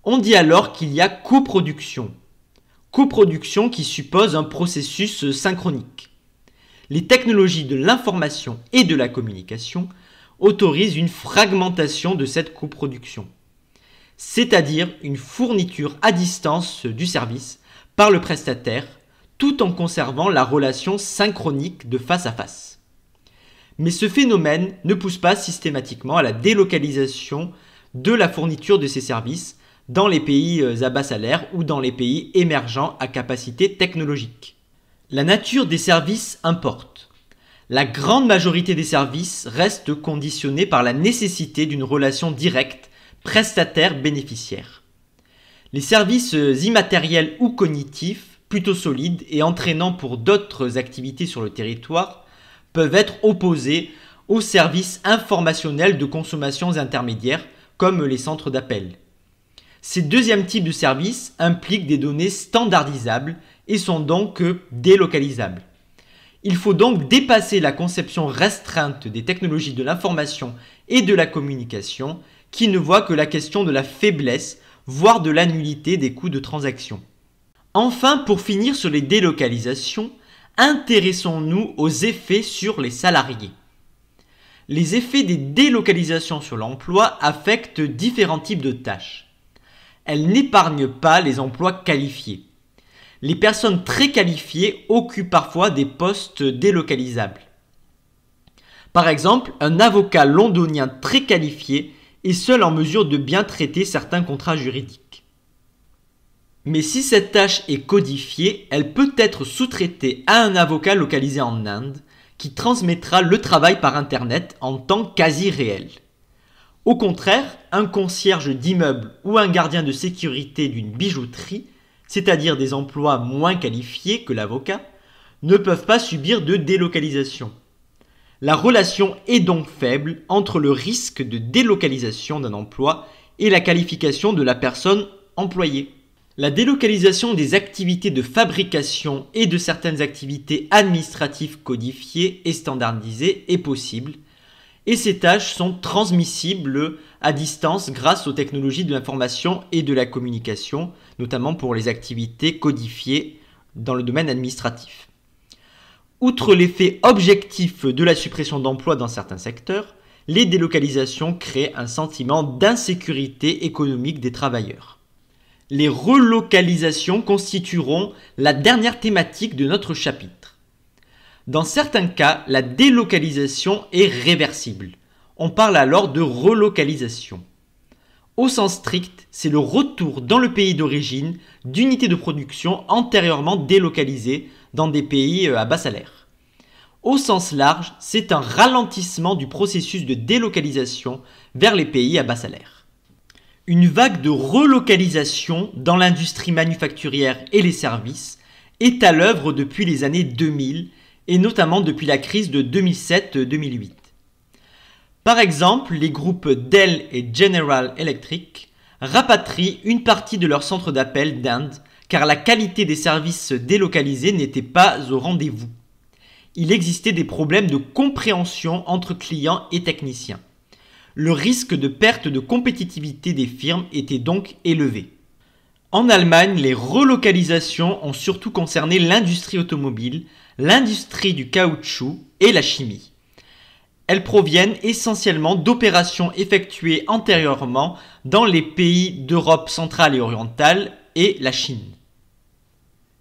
On dit alors qu'il y a coproduction. Coproduction qui suppose un processus synchronique. Les technologies de l'information et de la communication autorisent une fragmentation de cette coproduction, c'est-à-dire une fourniture à distance du service par le prestataire, tout en conservant la relation synchronique de face à face. Mais ce phénomène ne pousse pas systématiquement à la délocalisation de la fourniture de ces services dans les pays à bas salaire ou dans les pays émergents à capacité technologique. La nature des services importe. La grande majorité des services reste conditionnée par la nécessité d'une relation directe prestataire-bénéficiaire. Les services immatériels ou cognitifs, plutôt solides et entraînant pour d'autres activités sur le territoire, peuvent être opposés aux services informationnels de consommation intermédiaires comme les centres d'appel. Ces deuxièmes types de services impliquent des données standardisables et sont donc délocalisables. Il faut donc dépasser la conception restreinte des technologies de l'information et de la communication qui ne voit que la question de la faiblesse, voire de l'annulité des coûts de transaction. Enfin, pour finir sur les délocalisations, intéressons-nous aux effets sur les salariés. Les effets des délocalisations sur l'emploi affectent différents types de tâches. Elles n'épargnent pas les emplois qualifiés. Les personnes très qualifiées occupent parfois des postes délocalisables. Par exemple, un avocat londonien très qualifié est seul en mesure de bien traiter certains contrats juridiques. Mais si cette tâche est codifiée, elle peut être sous-traitée à un avocat localisé en Inde qui transmettra le travail par Internet en temps quasi réel. Au contraire, un concierge d'immeuble ou un gardien de sécurité d'une bijouterie, c'est-à-dire des emplois moins qualifiés que l'avocat, ne peuvent pas subir de délocalisation. La relation est donc faible entre le risque de délocalisation d'un emploi et la qualification de la personne employée. La délocalisation des activités de fabrication et de certaines activités administratives codifiées et standardisées est possible, et ces tâches sont transmissibles à distance grâce aux technologies de l'information et de la communication, notamment pour les activités codifiées dans le domaine administratif. Outre l'effet objectif de la suppression d'emplois dans certains secteurs, les délocalisations créent un sentiment d'insécurité économique des travailleurs. Les relocalisations constitueront la dernière thématique de notre chapitre. Dans certains cas, la délocalisation est réversible. On parle alors de relocalisation. Au sens strict, c'est le retour dans le pays d'origine d'unités de production antérieurement délocalisées dans des pays à bas salaire. Au sens large, c'est un ralentissement du processus de délocalisation vers les pays à bas salaire. Une vague de relocalisation dans l'industrie manufacturière et les services est à l'œuvre depuis les années 2000 et notamment depuis la crise de 2007-2008. Par exemple, les groupes Dell et General Electric rapatrient une partie de leurs centres d'appel d'Inde car la qualité des services délocalisés n'était pas au rendez-vous. Il existait des problèmes de compréhension entre clients et techniciens. Le risque de perte de compétitivité des firmes était donc élevé. En Allemagne, les relocalisations ont surtout concerné l'industrie automobile, l'industrie du caoutchouc et la chimie. Elles proviennent essentiellement d'opérations effectuées antérieurement dans les pays d'Europe centrale et orientale et la Chine.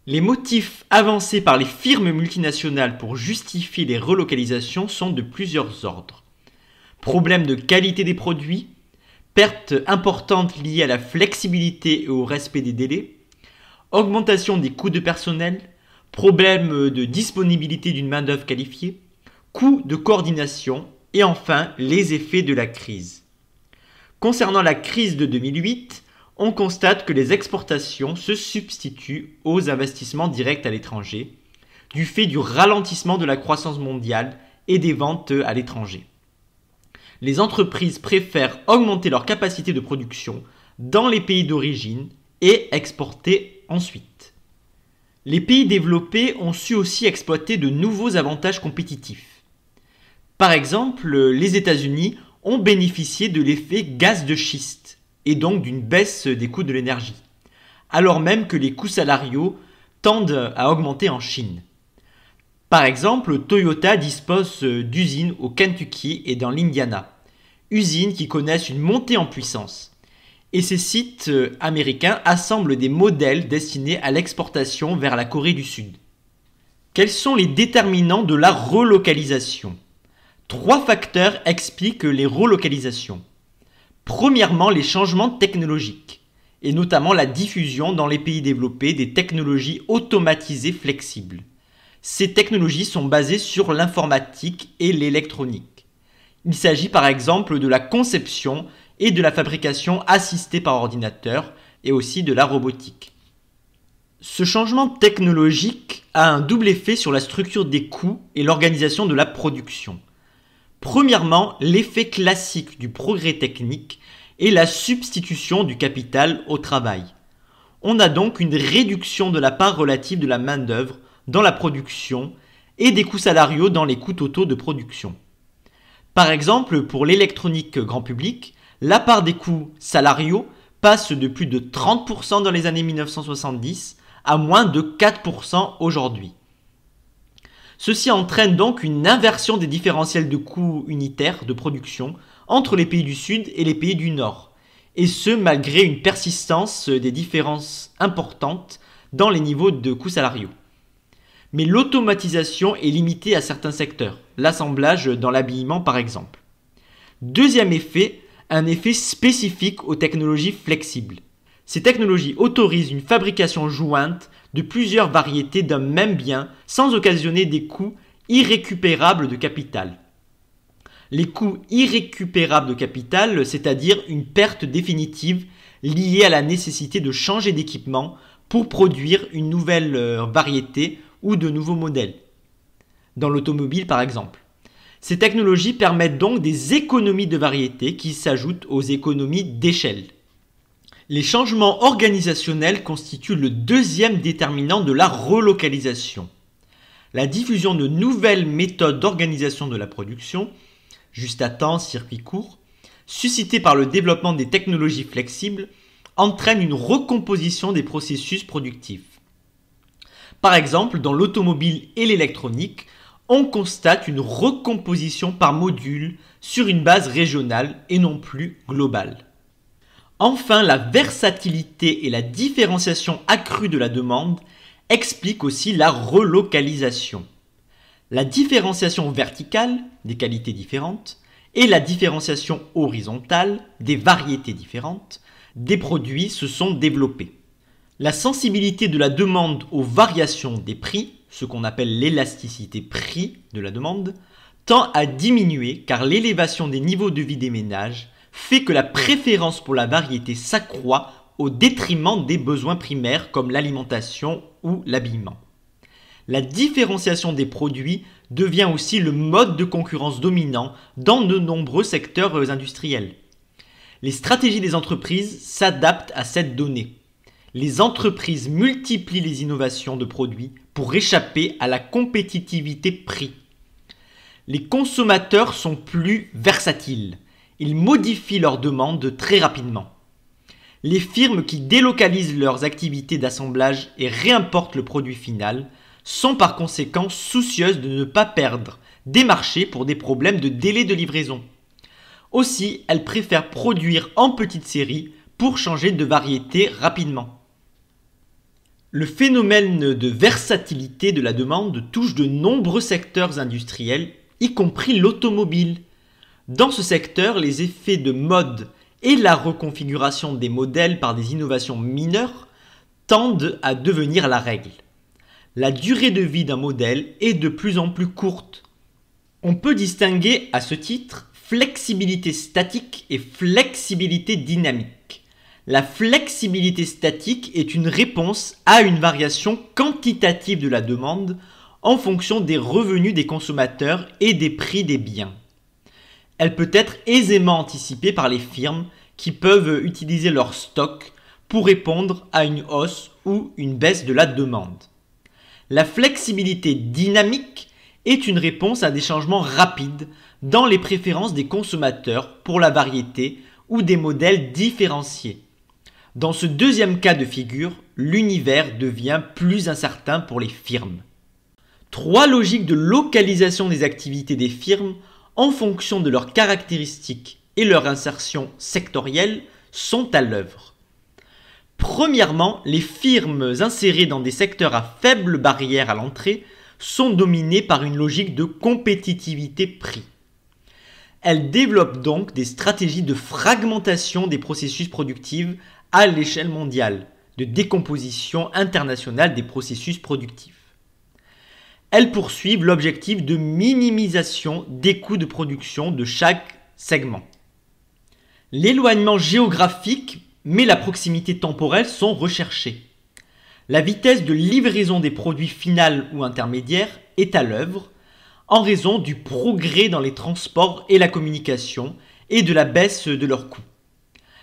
Les motifs avancés par les firmes multinationales pour justifier les relocalisations sont de plusieurs ordres. Problèmes de qualité des produits, pertes importantes liées à la flexibilité et au respect des délais, augmentation des coûts de personnel, problèmes de disponibilité d'une main-d'œuvre qualifiée, coûts de coordination et enfin les effets de la crise. Concernant la crise de 2008, on constate que les exportations se substituent aux investissements directs à l'étranger, du fait du ralentissement de la croissance mondiale et des ventes à l'étranger. Les entreprises préfèrent augmenter leur capacité de production dans les pays d'origine et exporter ensuite. Les pays développés ont su aussi exploiter de nouveaux avantages compétitifs. Par exemple, les États-Unis ont bénéficié de l'effet gaz de schiste et donc d'une baisse des coûts de l'énergie, alors même que les coûts salariaux tendent à augmenter en Chine. Par exemple, Toyota dispose d'usines au Kentucky et dans l'Indiana, usines qui connaissent une montée en puissance. Et ces sites américains assemblent des modèles destinés à l'exportation vers la Corée du Sud. Quels sont les déterminants de la relocalisation ? 3 facteurs expliquent les relocalisations. Premièrement, les changements technologiques, et notamment la diffusion dans les pays développés des technologies automatisées flexibles. Ces technologies sont basées sur l'informatique et l'électronique. Il s'agit par exemple de la conception et de la fabrication assistée par ordinateur et aussi de la robotique. Ce changement technologique a un double effet sur la structure des coûts et l'organisation de la production. Premièrement, l'effet classique du progrès technique est la substitution du capital au travail. On a donc une réduction de la part relative de la main-d'œuvre dans la production et des coûts salariaux dans les coûts totaux de production. Par exemple, pour l'électronique grand public, la part des coûts salariaux passe de plus de 30% dans les années 1970 à moins de 4% aujourd'hui. Ceci entraîne donc une inversion des différentiels de coûts unitaires de production entre les pays du Sud et les pays du Nord, et ce malgré une persistance des différences importantes dans les niveaux de coûts salariaux. Mais l'automatisation est limitée à certains secteurs, l'assemblage dans l'habillement par exemple. Deuxième effet, un effet spécifique aux technologies flexibles. Ces technologies autorisent une fabrication jointe de plusieurs variétés d'un même bien sans occasionner des coûts irrécupérables de capital. Les coûts irrécupérables de capital, c'est-à-dire une perte définitive liée à la nécessité de changer d'équipement pour produire une nouvelle variété ou de nouveaux modèles. Dans l'automobile par exemple. Ces technologies permettent donc des économies de variété qui s'ajoutent aux économies d'échelle. Les changements organisationnels constituent le deuxième déterminant de la relocalisation. La diffusion de nouvelles méthodes d'organisation de la production, juste à temps, circuit court, suscitée par le développement des technologies flexibles, entraîne une recomposition des processus productifs. Par exemple, dans l'automobile et l'électronique, on constate une recomposition par module sur une base régionale et non plus globale. Enfin, la versatilité et la différenciation accrue de la demande expliquent aussi la relocalisation. La différenciation verticale, des qualités différentes, et la différenciation horizontale, des variétés différentes, des produits se sont développées. La sensibilité de la demande aux variations des prix, ce qu'on appelle l'élasticité prix de la demande, tend à diminuer car l'élévation des niveaux de vie des ménages fait que la préférence pour la variété s'accroît au détriment des besoins primaires comme l'alimentation ou l'habillement. La différenciation des produits devient aussi le mode de concurrence dominant dans de nombreux secteurs industriels. Les stratégies des entreprises s'adaptent à cette donnée. Les entreprises multiplient les innovations de produits pour échapper à la compétitivité prix. Les consommateurs sont plus versatiles. Ils modifient leurs demandes très rapidement. Les firmes qui délocalisent leurs activités d'assemblage et réimportent le produit final sont par conséquent soucieuses de ne pas perdre des marchés pour des problèmes de délai de livraison. Aussi, elles préfèrent produire en petite série pour changer de variété rapidement. Le phénomène de versatilité de la demande touche de nombreux secteurs industriels, y compris l'automobile. Dans ce secteur, les effets de mode et la reconfiguration des modèles par des innovations mineures tendent à devenir la règle. La durée de vie d'un modèle est de plus en plus courte. On peut distinguer à ce titre flexibilité statique et flexibilité dynamique. La flexibilité statique est une réponse à une variation quantitative de la demande en fonction des revenus des consommateurs et des prix des biens. Elle peut être aisément anticipée par les firmes qui peuvent utiliser leur stock pour répondre à une hausse ou une baisse de la demande. La flexibilité dynamique est une réponse à des changements rapides dans les préférences des consommateurs pour la variété ou des modèles différenciés. Dans ce deuxième cas de figure, l'univers devient plus incertain pour les firmes. 3 logiques de localisation des activités des firmes en fonction de leurs caractéristiques et leur insertion sectorielle sont à l'œuvre. Premièrement, les firmes insérées dans des secteurs à faible barrière à l'entrée sont dominées par une logique de compétitivité prix. Elles développent donc des stratégies de fragmentation des processus productifs à l'échelle mondiale, de décomposition internationale des processus productifs. Elles poursuivent l'objectif de minimisation des coûts de production de chaque segment. L'éloignement géographique mais la proximité temporelle sont recherchées. La vitesse de livraison des produits finaux ou intermédiaires est à l'œuvre en raison du progrès dans les transports et la communication et de la baisse de leurs coûts.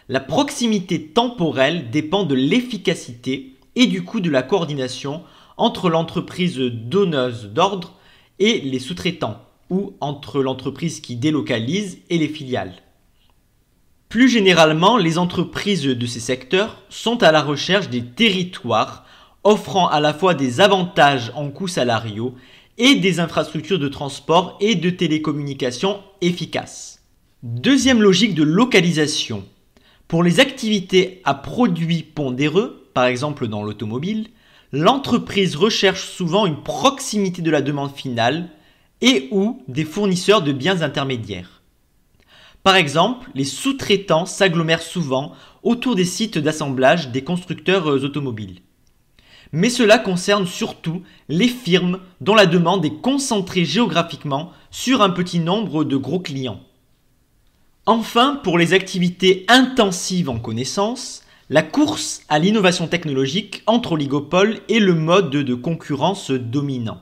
La proximité temporelle dépend de l'efficacité et du coût de la coordination entre l'entreprise donneuse d'ordre et les sous-traitants ou entre l'entreprise qui délocalise et les filiales. Plus généralement, les entreprises de ces secteurs sont à la recherche des territoires offrant à la fois des avantages en coûts salariaux et des infrastructures de transport et de télécommunications efficaces. Deuxième logique de localisation. Pour les activités à produits pondéreux, par exemple dans l'automobile, l'entreprise recherche souvent une proximité de la demande finale et ou des fournisseurs de biens intermédiaires. Par exemple, les sous-traitants s'agglomèrent souvent autour des sites d'assemblage des constructeurs automobiles. Mais cela concerne surtout les firmes dont la demande est concentrée géographiquement sur un petit nombre de gros clients. Enfin, pour les activités intensives en connaissances, la course à l'innovation technologique entre oligopoles est le mode de concurrence dominant.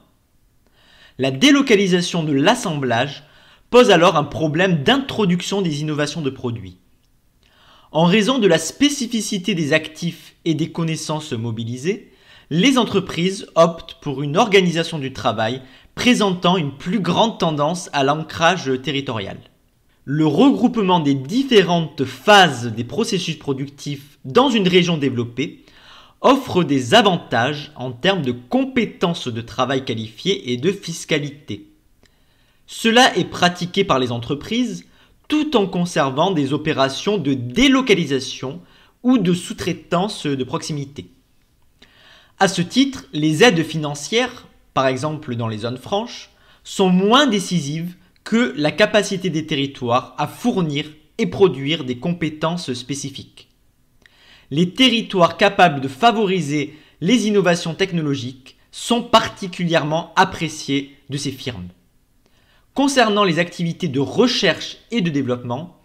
La délocalisation de l'assemblage pose alors un problème d'introduction des innovations de produits. En raison de la spécificité des actifs et des connaissances mobilisées, les entreprises optent pour une organisation du travail présentant une plus grande tendance à l'ancrage territorial. Le regroupement des différentes phases des processus productifs dans une région développée offre des avantages en termes de compétences de travail qualifiées et de fiscalité. Cela est pratiqué par les entreprises tout en conservant des opérations de délocalisation ou de sous-traitance de proximité. À ce titre, les aides financières, par exemple dans les zones franches, sont moins décisives que la capacité des territoires à fournir et produire des compétences spécifiques. Les territoires capables de favoriser les innovations technologiques sont particulièrement appréciés de ces firmes. Concernant les activités de recherche et de développement,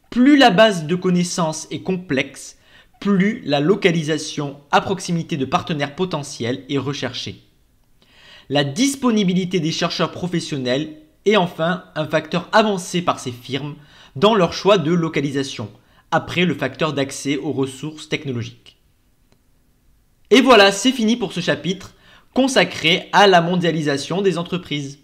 plus la base de connaissances est complexe, plus la localisation à proximité de partenaires potentiels est recherchée. La disponibilité des chercheurs professionnels est enfin un facteur avancé par ces firmes dans leur choix de localisation, après le facteur d'accès aux ressources technologiques. Et voilà, c'est fini pour ce chapitre consacré à la mondialisation des entreprises.